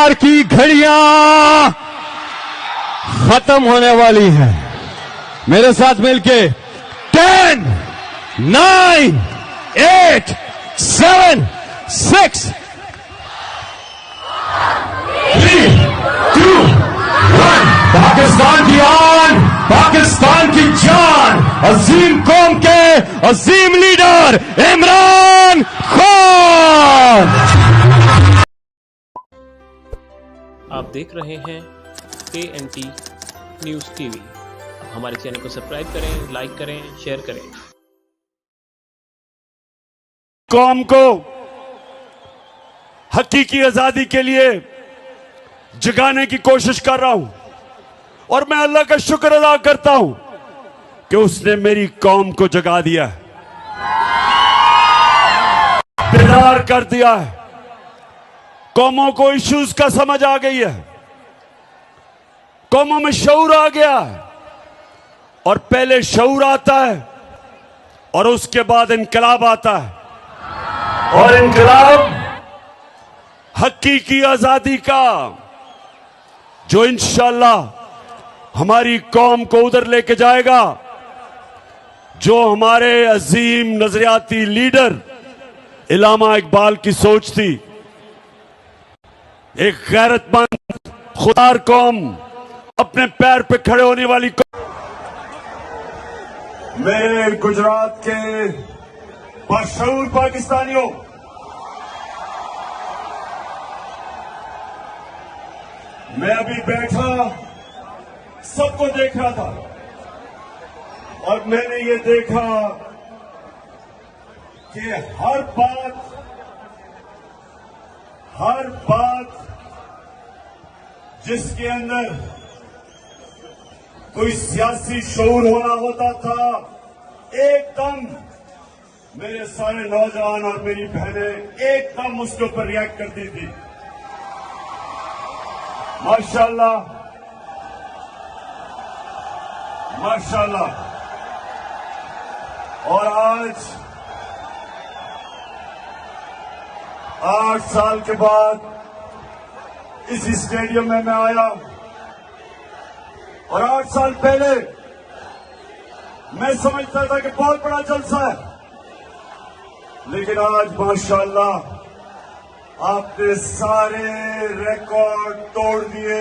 इंतजार की घड़ियां खत्म होने वाली है। मेरे साथ मिलके 10, 9, 8, 7, 6, 3, 2, 1। पाकिस्तान की आन, पाकिस्तान की जान, अजीम कौम के अजीम लीडर इमरान खान। आप देख रहे हैं KNT न्यूज़ टीवी। हमारे चैनल को सब्सक्राइब करें, लाइक करें, शेयर करें। कौम को हकीकी आजादी के लिए जगाने की कोशिश कर रहा हूं और मैं अल्लाह का शुक्र अदा करता हूं कि उसने मेरी कौम को जगा दिया है, बेदार कर दिया है। कौमों को इश्यूज का समझ आ गई है, कौमों में शऊर आ गया है। और पहले शऊर आता है और उसके बाद इनकलाब आता है, और इनकलाब हकीकी आजादी का, जो इंशाअल्लाह हमारी कौम को उधर लेके जाएगा जो हमारे अजीम नजरियाती लीडर इल्लामा इकबाल की सोच थी। एक गैरतमंद खुदार कौम, अपने पैर पे खड़े होने वाली कौम। मेरे गुजरात के बशऊर पाकिस्तानियों, मैं अभी बैठा सबको देख रहा था और मैंने ये देखा कि हर बात जिसके अंदर कोई सियासी शऊर होना होता था, एकदम मेरे सारे नौजवान और मेरी बहनें एकदम उसके ऊपर रिएक्ट करती थी। माशाअल्लाह, माशाअल्लाह। और आज 8 साल के बाद इसी स्टेडियम में मैं आया और 8 साल पहले मैं समझता था कि बहुत बड़ा जलसा है, लेकिन आज माशाअल्लाह आपने सारे रिकॉर्ड तोड़ दिए।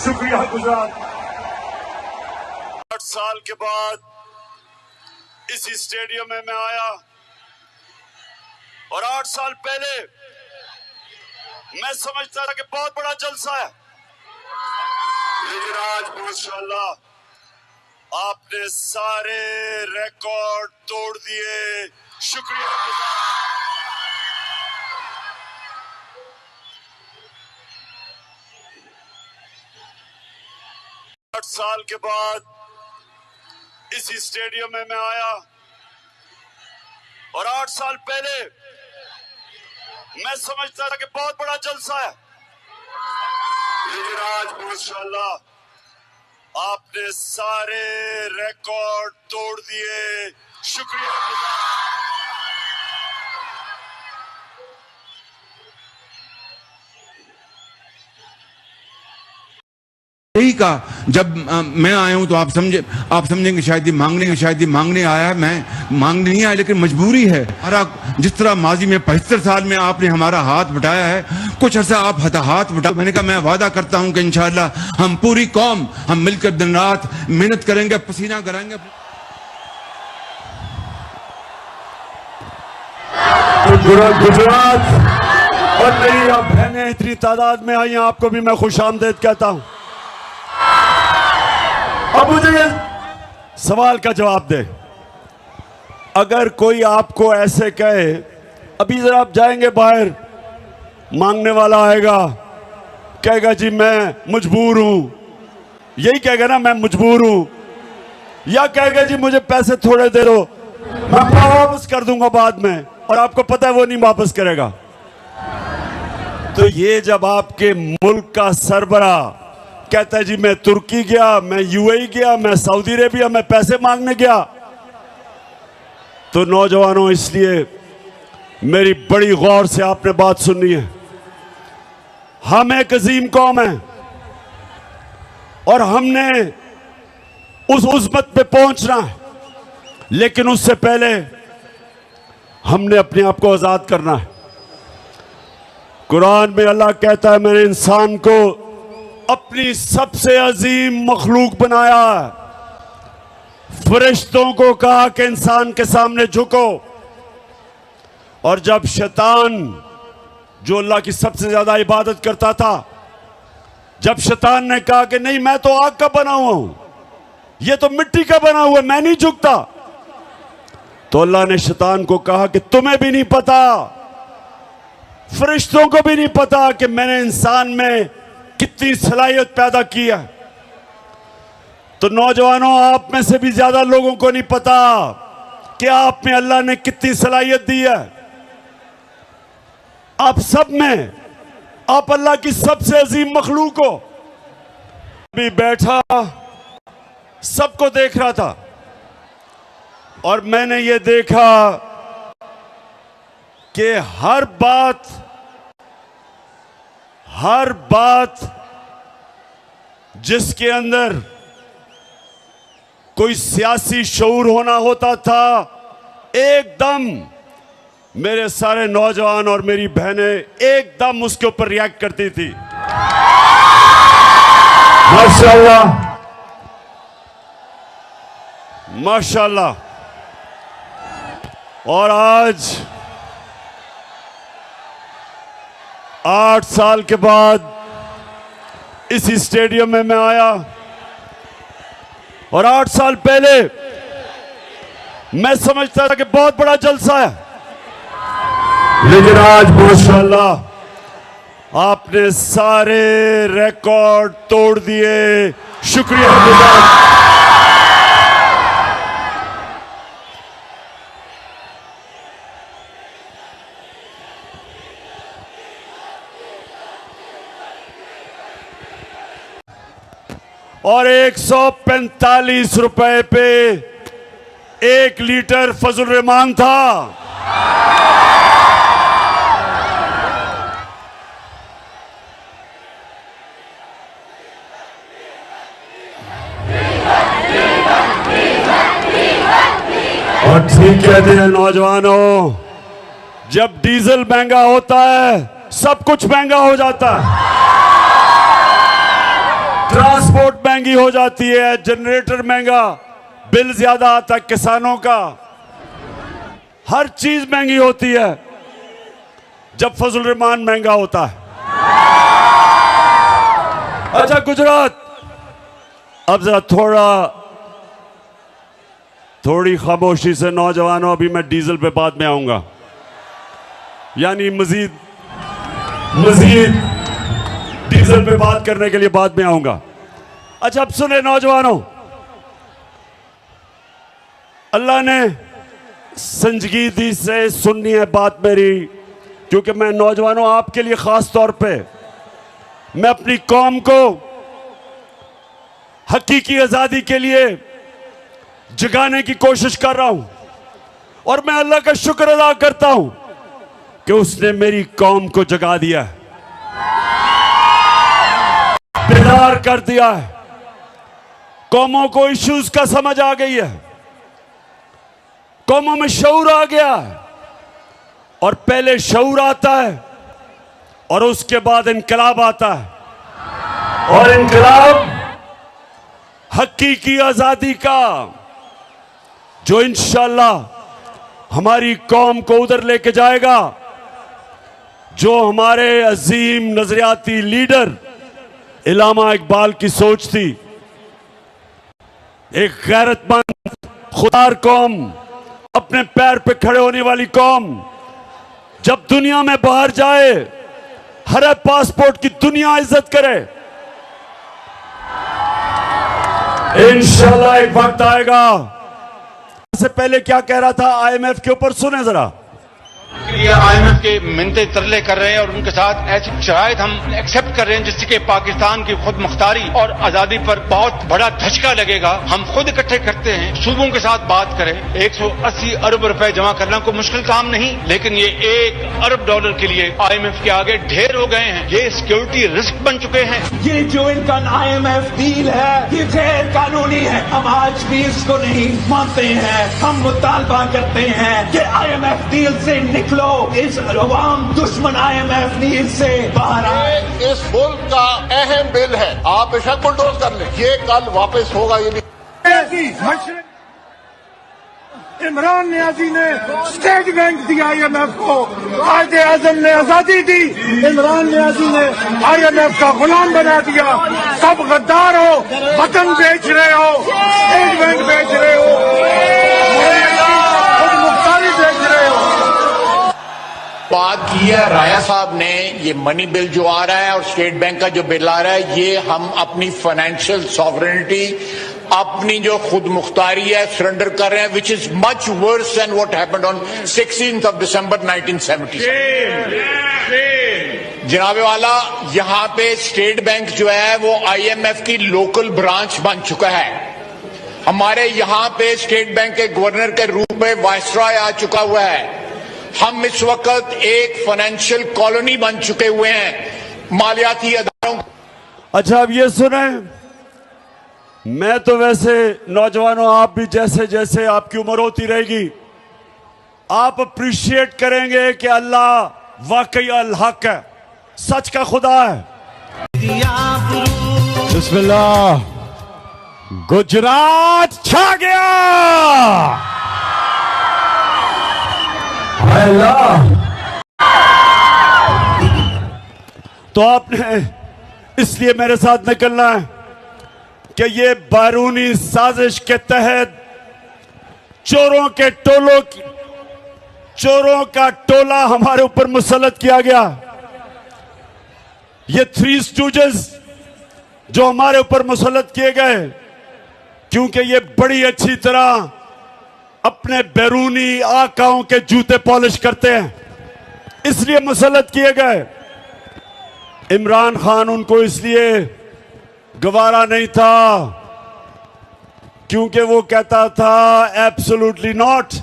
शुक्रिया गुजरात। 8 साल के बाद इसी स्टेडियम में मैं आया और 8 साल पहले मैं समझता था कि बहुत बड़ा जलसा है, लेकिन आज माशाअल्लाह आपने सारे रिकॉर्ड तोड़ दिए। शुक्रिया। साल के बाद इसी स्टेडियम में मैं आया और 8 साल पहले मैं समझता था कि बहुत बड़ा जलसा है, लेकिन आज माशाअल्लाह आपने सारे रिकॉर्ड तोड़ दिए। शुक्रिया। यही कहा जब मैं आया हूं तो आप समझेंगे शायद ये मांगने आया है। मैं मांगने नहीं आया, लेकिन मजबूरी है। जिस तरह माजी में 75 साल में आपने हमारा हाथ बटाया है, कुछ अर्सा आप हाथ बटा। मैंने कहा मैं वादा करता हूं कि इंशाअल्लाह हम पूरी कौम हम मिलकर दिन रात मेहनत करेंगे, पसीना कराएंगे। गुजरात और मेरी बहनें इतनी तादाद में आई, आपको भी मैं खुशामदीद कहता हूं। अब मुझे सवाल का जवाब दे। अगर कोई आपको ऐसे कहे, अभी जरा आप जाएंगे बाहर, मांगने वाला आएगा, कहेगा जी मैं मजबूर हूं, यही कहेगा ना मैं मजबूर हूं, या कहेगा जी मुझे पैसे थोड़े दे दो, मैं वापस कर दूंगा बाद में, और आपको पता है वो नहीं वापस करेगा। तो ये जब आपके मुल्क का सरबरा कहता है जी मैं तुर्की गया, मैं यूएई गया, मैं सऊदी अरेबिया में पैसे मांगने गया, तो नौजवानों इसलिए मेरी बड़ी गौर से आपने बात सुननी है। हम एक अजीम कौम है और हमने उस उज़्मत पे पहुंचना है, लेकिन उससे पहले हमने अपने आप को आजाद करना है। कुरान में अल्लाह कहता है, मैंने इंसान को अपनी सबसे अजीम मखलूक बनाया है। फरिश्तों को कहा कि इंसान के सामने झुको, और जब शैतान जो अल्लाह की सबसे ज्यादा इबादत करता था, जब शैतान ने कहा कि नहीं मैं तो आग का बना हुआ हूं, ये तो मिट्टी का बना हुआ है, मैं नहीं झुकता, तो अल्लाह ने शैतान को कहा कि तुम्हें भी नहीं पता, फरिश्तों को भी नहीं पता कि मैंने इंसान में कितनी सलाहियत पैदा की है। तो नौजवानों, आप में से भी ज्यादा लोगों को नहीं पता कि आप में अल्लाह ने कितनी सलाहियत दी है। आप सब में, आप अल्लाह की सबसे अजीम मखलूक हो। अभी बैठा सबको देख रहा था और मैंने ये देखा कि हर बात जिसके अंदर कोई सियासी शऊर होना होता था, एकदम मेरे सारे नौजवान और मेरी बहनें एकदम उसके ऊपर रिएक्ट करती थी। माशाल्लाह माशाल्लाह। और आज 8 साल के बाद इसी स्टेडियम में मैं आया, और 8 साल पहले मैं समझता था कि बहुत बड़ा जलसा है, लेकिन आज माशाल्लाह आपने सारे रिकॉर्ड तोड़ दिए। शुक्रिया। और 145 रुपए पे 1 लीटर फजल रहमान था। और ठीक कहते हैं नौजवानों, जब डीजल महंगा होता है सब कुछ महंगा हो जाता है। ट्रांसपोर्ट महंगी हो जाती है, जनरेटर महंगा, बिल ज्यादा आता है किसानों का, हर चीज महंगी होती है जब फजल रहमान महंगा होता है। अच्छा गुजरात, अब जरा थोड़ी खामोशी से नौजवानों, अभी मैं डीजल पे बाद में आऊंगा, यानी मजीद डीजल पे बात करने के लिए बाद में आऊंगा। अच्छा अब सुने नौजवानों, अल्लाह ने संजीदगी से सुननी है बात मेरी, क्योंकि मैं नौजवानों आपके लिए खास तौर पे मैं अपनी कौम को हकीकी आजादी के लिए जगाने की कोशिश कर रहा हूं, और मैं अल्लाह का शुक्र अदा करता हूं कि उसने मेरी कौम को जगा दिया है, बेदार कर दिया है। कौमों को इश्यूज का समझ आ गई है, कौमों में शऊर आ गया है, और पहले शऊर आता है और उसके बाद इनकलाब आता है, और इनकलाब हकीकी आजादी का, जो इंशाअल्लाह हमारी कौम को उधर लेके जाएगा जो हमारे अजीम नजरियाती लीडर इलामा इकबाल की सोच थी। एक गैरतमंद खुदार कौम, अपने पैर पे खड़े होने वाली कौम, जब दुनिया में बाहर जाए हर पासपोर्ट की दुनिया इज्जत करे। इंशाल्लाह एक वक्त आएगा। से पहले क्या कह रहा था आईएमएफ के ऊपर, सुने जरा। ये IMF के मिन्नते तरले कर रहे हैं और उनके साथ ऐसी शराइत हम एक्सेप्ट कर रहे हैं जिससे कि पाकिस्तान की खुद मुख्तारी और आजादी पर बहुत बड़ा धचका लगेगा। हम खुद इकट्ठे करते हैं, सूबों के साथ बात करें। 180 अरब रुपए जमा करना कोई मुश्किल काम नहीं, लेकिन ये $1 अरब के लिए IMF के आगे ढेर हो गए हैं। ये सिक्योरिटी रिस्क बन चुके हैं। ये जो इनका IMF डील है ये गैर कानूनी है। हम आज भी इसको नहीं मानते हैं। हम मुतालबा करते हैं कि IMF डील से निकलो, इस अवाम दुश्मन IMF डील से बाहर आए। इस मुल्क का अहम बिल है, आप बेशक बुलडोज कर लें, ये कल वापस होगा। ये नहीं इमरान नियाजी ने स्टेट बैंक दिया IMF को, कायदे आजम ने आजादी दी, इमरान नियाजी ने IMF का गुलाम बना दिया। सब गद्दार हो, वतन बेच रहे हो, स्टेट बैंक बेच रहे हो, खुद मुख्तारी बेच रहे हो। बात की है राया साहब ने, ये मनी बिल जो आ रहा है और स्टेट बैंक का जो बिल आ रहा है, ये हम अपनी फाइनेंशियल सॉवरेनिटी, अपनी जो खुद मुख्तारी है सरेंडर कर रहे हैं, which is much worse than what happened on 16 दिसंबर 1970। जनाबे वाला, यहां पे स्टेट बैंक जो है वो IMF की लोकल ब्रांच बन चुका है। हमारे यहां पे स्टेट बैंक के गवर्नर के रूप में वायसरॉय आ चुका हुआ है। हम इस वक्त एक फाइनेंशियल कॉलोनी बन चुके हुए हैं मालियाती अदारों। अच्छा, अब ये सुने, मैं तो वैसे नौजवानों, आप भी जैसे जैसे आपकी उम्र होती रहेगी, आप अप्रिशिएट करेंगे कि अल्लाह वाकई अल हक है, सच का खुदा है। बिस्मिल्लाह, गुजरात छा गया। अल्लाह। तो आपने इसलिए मेरे साथ निकलना है कि ये बैरूनी साजिश के तहत चोरों का टोला हमारे ऊपर मुसल्लत किया गया। ये 3 स्टूजेस जो हमारे ऊपर मुसल्लत किए गए, क्योंकि ये बड़ी अच्छी तरह अपने बैरूनी आकाओं के जूते पॉलिश करते हैं, इसलिए मुसल्लत किए गए। इमरान खान उनको इसलिए गवारा नहीं था क्योंकि वो कहता था एब्सोल्युटली नॉट,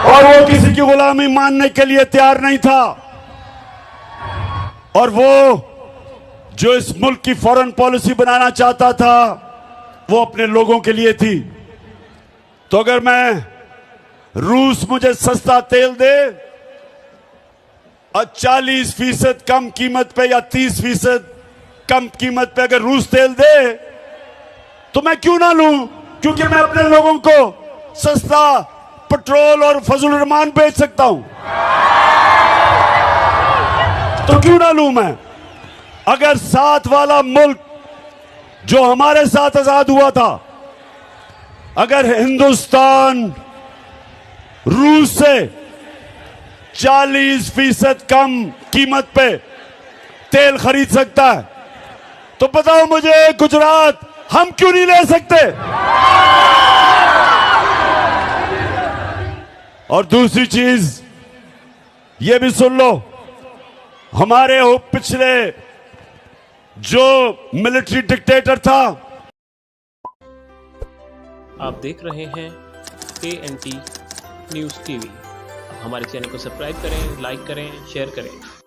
और वो किसी की गुलामी मानने के लिए तैयार नहीं था। और वो जो इस मुल्क की फॉरेन पॉलिसी बनाना चाहता था वो अपने लोगों के लिए थी। तो अगर रूस मुझे सस्ता तेल दे और 40% कम कीमत पे या 30% कम कीमत पे अगर रूस तेल दे तो मैं क्यों ना लूं, क्योंकि मैं अपने लोगों को सस्ता पेट्रोल और फजल रहमान बेच सकता हूं। तो क्यों ना लूं मैं। अगर साथ वाला मुल्क जो हमारे साथ आजाद हुआ था, अगर हिंदुस्तान रूस से 40% कम कीमत पे तेल खरीद सकता है, तो बताओ मुझे गुजरात हम क्यों नहीं ले सकते। और दूसरी चीज ये भी सुन लो, हमारे पिछले जो मिलिट्री डिक्टेटर था। आप देख रहे हैं KNT न्यूज़ TV। हमारे चैनल को सब्सक्राइब करें, लाइक करें, शेयर करें।